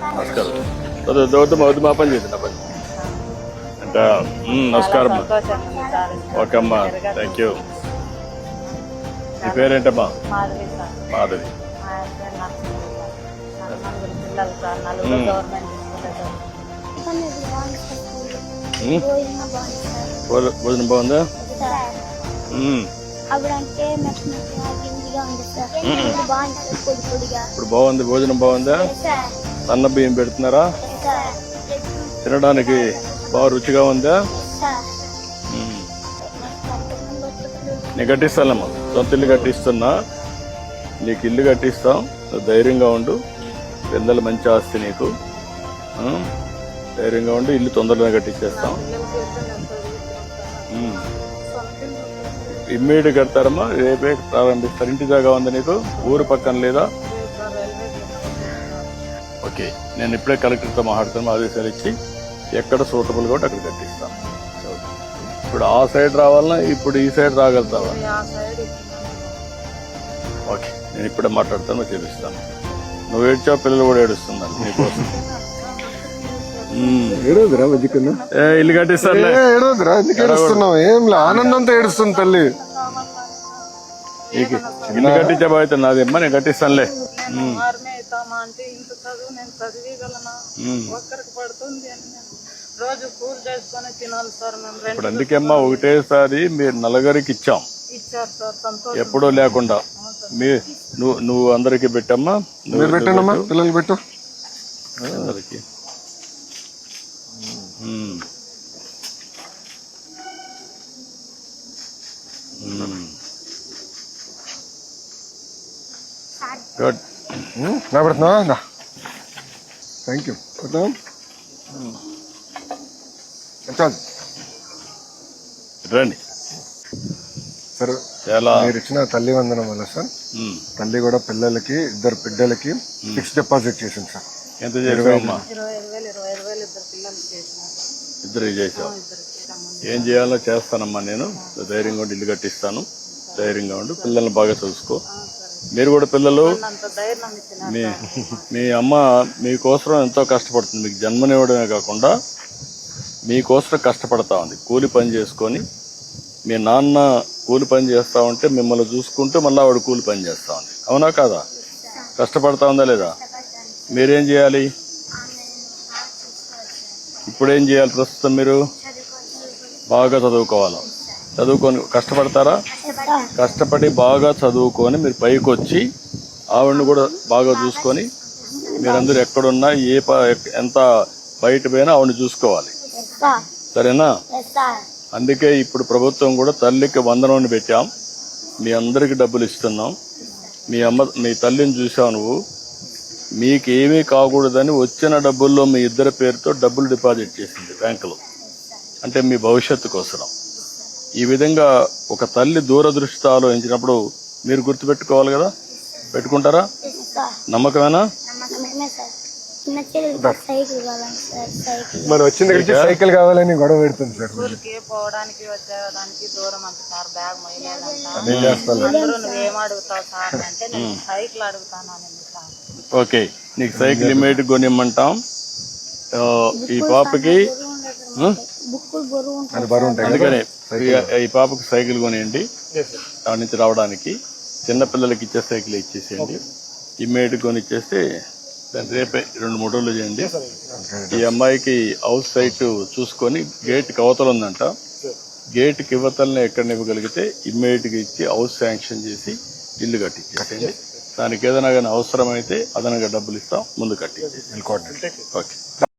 నమస్కారం. వద్దు మా పని చేసి నా పని అంటే నమస్కారం. ఓకే అమ్మా, థ్యాంక్ యూ. నీ పేరేంటమ్మా? మాధవి. భోజనం బాగుందా? ఇప్పుడు బాగుంది, భోజనం బాగుందా? సన్న బియ్యం పెడుతున్నారా? తినడానికి బాగా రుచిగా ఉందా? నేను కట్టిస్తానమ్మా, సొంత ఇల్లు కట్టిస్తున్నా. నీకు ఇల్లు కట్టిస్తాం, ధైర్యంగా ఉండు. పిల్లలు మంచి ఆస్తి నీకు, ధైర్యంగా ఉండు. ఇల్లు తొందరగా కట్టించేస్తాం. ఇమ్మీడియట్ కడతారమ్మా, రేపే ప్రారంభిస్తారు. ఇంటి జాగా ఉంది నీకు? ఊరు పక్కన లేదా? ఓకే, నేను ఇప్పుడే కలెక్టర్తో మాట్లాడుతాను. ఆదేశాలు ఇచ్చి ఎక్కడ సూటబుల్ కూడా అక్కడ కట్టిస్తాను. ఇప్పుడు ఆ సైడ్ రావాలన్నా ఇప్పుడు ఈ సైడ్ రాగలుగుతావా? ఓకే, నేను ఇప్పుడే మాట్లాడతాను, చేపిస్తాను. నువ్వు ఏడ్చావు, పిల్లలు కూడా ఏడుస్తున్నారు నీకోసం. ఇల్లు కట్టిస్తాను. ఏం ఆనందంతో ఏడుస్తుంది తల్లి. ఇల్లు కట్టించే బాధ్యత నాదేమ్మా, నేను కట్టిస్తానులే. ఇప్పుడు అందుకేమ్మా ఒకటేసారి మీరు నలుగురికి ఇచ్చాం, ఎప్పుడో లేకుండా. నువ్వు అందరికి పెట్టమ్మా. మీరు పెట్టండమ్మా, పిల్లలు పెట్టు అందరికి. గుడ్. నా పెడుతున్నా, థ్యాంక్ యూ. రండి సార్. చాలా మీరు ఇచ్చిన తల్లి వందనం వల్ల సార్, తల్లి కూడా పిల్లలకి, ఇద్దరు బిడ్డలకి ఫిక్స్డ్ డిపాజిట్ చేసింది సార్. ఎంత చేసావమ్మా? ఇద్దరు చేసావు. ఏం చేయాలో చేస్తానమ్మా నేను. ధైర్యంగా ఉండి ఇల్లు కట్టిస్తాను. ధైర్యంగా ఉండు, పిల్లల్ని బాగా చూసుకో. మీరు కూడా పిల్లలు, మీ అమ్మ మీకోసం ఎంతో కష్టపడుతుంది. మీకు జన్మనివ్వడమే కాకుండా మీకోసం కష్టపడతా ఉంది. కూలి పని చేసుకొని, మీ నాన్న కూలి పని చేస్తా ఉంటే మిమ్మల్ని చూసుకుంటూ మళ్ళీ ఆవిడ కూలి పని చేస్తా ఉంది. అవునా కాదా? కష్టపడతా ఉందా లేదా? మీరేం చేయాలి? ఇప్పుడేం చేయాలి? ప్రస్తుతం మీరు బాగా చదువుకోవాలి. చదువుకొని కష్టపడతారా? కష్టపడి బాగా చదువుకొని మీరు పైకి వచ్చి ఆవిడని కూడా బాగా చూసుకొని, మీరందరూ ఎక్కడున్నా ఎంత బయట పోయినా ఆవిడని చూసుకోవాలి. సరేనా? అందుకే ఇప్పుడు ప్రభుత్వం కూడా తల్లికి వందనం పెట్టాం. మీ అందరికి డబ్బులు ఇస్తున్నాం. మీ తల్లిని చూసావు నువ్వు. మీకేమీ కాకూడదని వచ్చిన డబ్బుల్లో మీ ఇద్దరి పేరుతో డబ్బులు డిపాజిట్ చేసింది బ్యాంకులో. అంటే మీ భవిష్యత్తు కోసం. ఈ విధంగా ఒక తల్లి దూరదృష్టితో ఆలోచించినప్పుడు మీరు గుర్తుపెట్టుకోవాలి కదా. పెట్టుకుంటారా? నమ్మకమేనా? మరి వచ్చిన దగ్గర సైకిల్ కావాలని గొడవ పెడుతుంది సార్. ఓకే, నీకు సైకిల్ ఇమ్మీడియట్ కొనిమ్మంటాం. ఈ పాపకి అందుకనే ఈ పాపకి సైకిల్ కొనియండి. దాని నుంచి రావడానికి చిన్నపిల్లలకి ఇచ్చే సైకిల్ ఇచ్చేసేయండి. ఇమ్మీడియట్ కొని ఇచ్చేస్తే దాన్ని రేపే 2-3 రోజులు చేయండి. ఈ అమ్మాయికి హౌస్ సైట్ చూసుకొని గేట్కి అవతల ఉందంట. గేట్కి ఇవతలనే ఎక్కడ ఇవ్వగలిగితే ఇమ్మీడియట్ గా ఇచ్చి హౌస్ శాంక్షన్ చేసి ఇల్లు కట్టించేసేయండి. దానికి ఏదైనా కానీ అవసరమైతే అదనంగా డబ్బులు ఇస్తాం, ముందు కట్టించేసి. ఓకే.